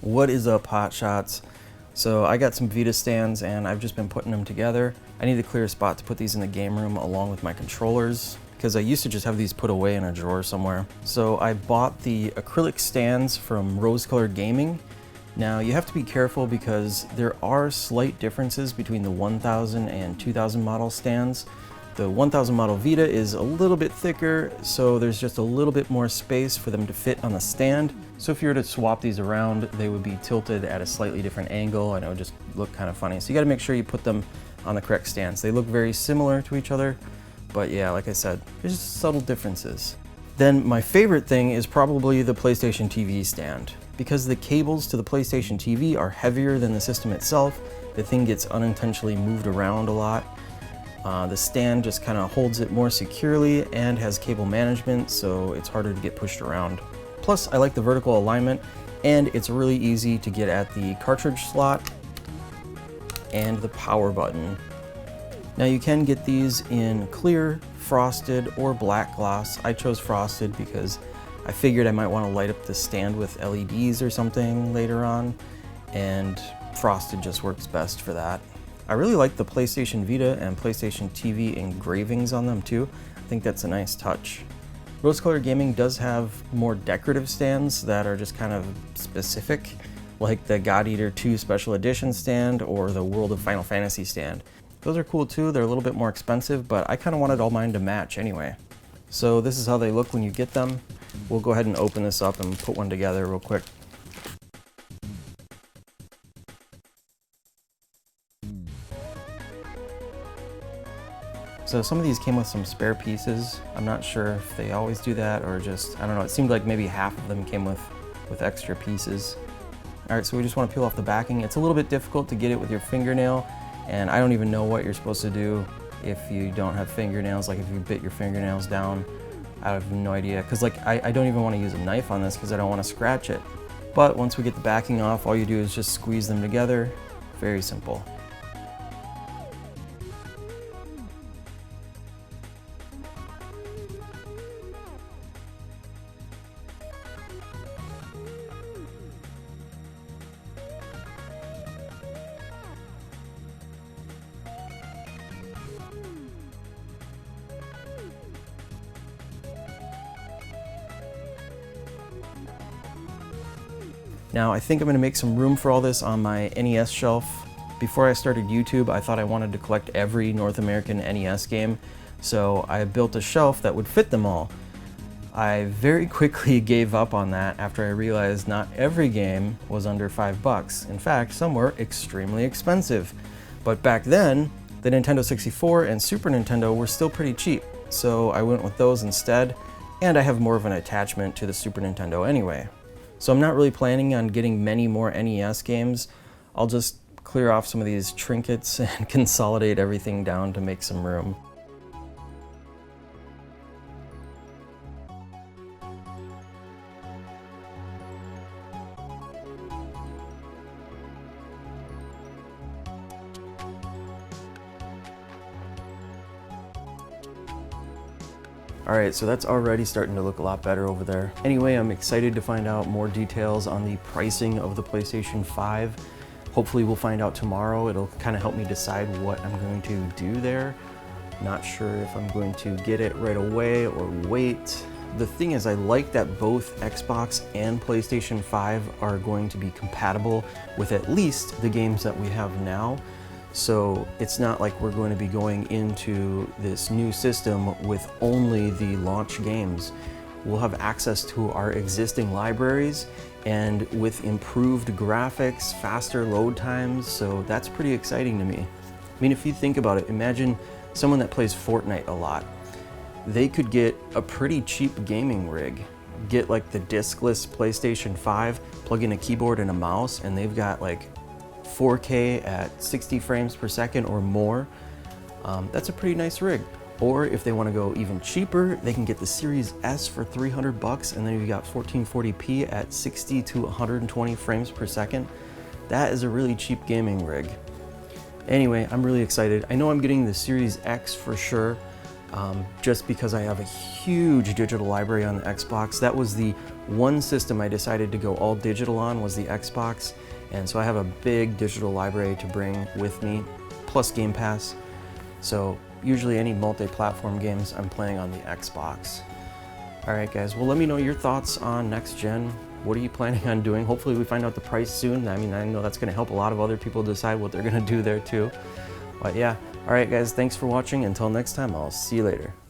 What is up, hotshots? So I got some Vita stands and I've just been putting them together. I need to clear a spot to put these in the game room along with my controllers because I used to just have these put away in a drawer somewhere. So I bought the acrylic stands from Rose Colored Gaming. Now you have to be careful because there are slight differences between the 1000 and 2000 model stands. The 1000 model Vita is a little bit thicker, so there's just a little bit more space for them to fit on the stand. So if you were to swap these around, they would be tilted at a slightly different angle and it would just look kind of funny. So you gotta make sure you put them on the correct stands. They look very similar to each other, but yeah, like I said, there's just subtle differences. Then my favorite thing is probably the PlayStation TV stand. Because the cables to the PlayStation TV are heavier than the system itself, the thing gets unintentionally moved around a lot. The stand just kind of holds it more securely and has cable management, so it's harder to get pushed around. Plus, I like the vertical alignment, and it's really easy to get at the cartridge slot and the power button. Now you can get these in clear, frosted, or black gloss. I chose frosted because I figured I might want to light up the stand with LEDs or something later on, and frosted just works best for that. I really like the PlayStation Vita and PlayStation TV engravings on them too. I think that's a nice touch. Rose Colored Gaming does have more decorative stands that are just kind of specific, like the God Eater 2 Special Edition stand or the World of Final Fantasy stand. Those are cool too. They're a little bit more expensive, but I kind of wanted all mine to match anyway. So this is how they look when you get them. We'll go ahead and open this up and put one together real quick. So some of these came with some spare pieces. I'm not sure if they always do that or just, I don't know, it seemed like maybe half of them came with extra pieces. All right, so we just want to peel off the backing. It's a little bit difficult to get it with your fingernail, and I don't even know what you're supposed to do if you don't have fingernails, like if you bit your fingernails down. I have no idea, because like I don't even want to use a knife on this because I don't want to scratch it. But once we get the backing off, all you do is just squeeze them together. Very simple. Now I think I'm going to make some room for all this on my NES shelf. Before I started YouTube, I thought I wanted to collect every North American NES game, so I built a shelf that would fit them all. I very quickly gave up on that after I realized not every game was under $5. In fact, some were extremely expensive. But back then, the Nintendo 64 and Super Nintendo were still pretty cheap, so I went with those instead, and I have more of an attachment to the Super Nintendo anyway. So I'm not really planning on getting many more NES games. I'll just clear off some of these trinkets and consolidate everything down to make some room. Alright, so that's already starting to look a lot better over there. Anyway, I'm excited to find out more details on the pricing of the PlayStation 5. Hopefully we'll find out tomorrow. It'll kind of help me decide what I'm going to do there. Not sure if I'm going to get it right away or wait. The thing is, I like that both Xbox and PlayStation 5 are going to be compatible with at least the games that we have now. So it's not like we're going to be going into this new system with only the launch games. We'll have access to our existing libraries and with improved graphics, faster load times, so that's pretty exciting to me. I mean, if you think about it, imagine someone that plays Fortnite a lot. They could get a pretty cheap gaming rig. Get like the discless PlayStation 5, plug in a keyboard and a mouse, and they've got like 4K at 60 frames per second or more. That's a pretty nice rig. Or if they want to go even cheaper, they can get the Series S for $300, and then you've got 1440p at 60 to 120 frames per second. That is a really cheap gaming rig. Anyway, I'm really excited. I know I'm getting the Series X for sure. just because I have a huge digital library on the Xbox. That was the one system I decided to go all digital on, was the Xbox. And so I have a big digital library to bring with me, plus Game Pass. So usually any multi-platform games I'm playing on the Xbox. All right guys, well let me know your thoughts on next gen. What are you planning on doing? Hopefully we find out the price soon. I mean, I know that's gonna help a lot of other people decide what they're gonna do there too. But yeah, all right guys, thanks for watching. Until next time, I'll see you later.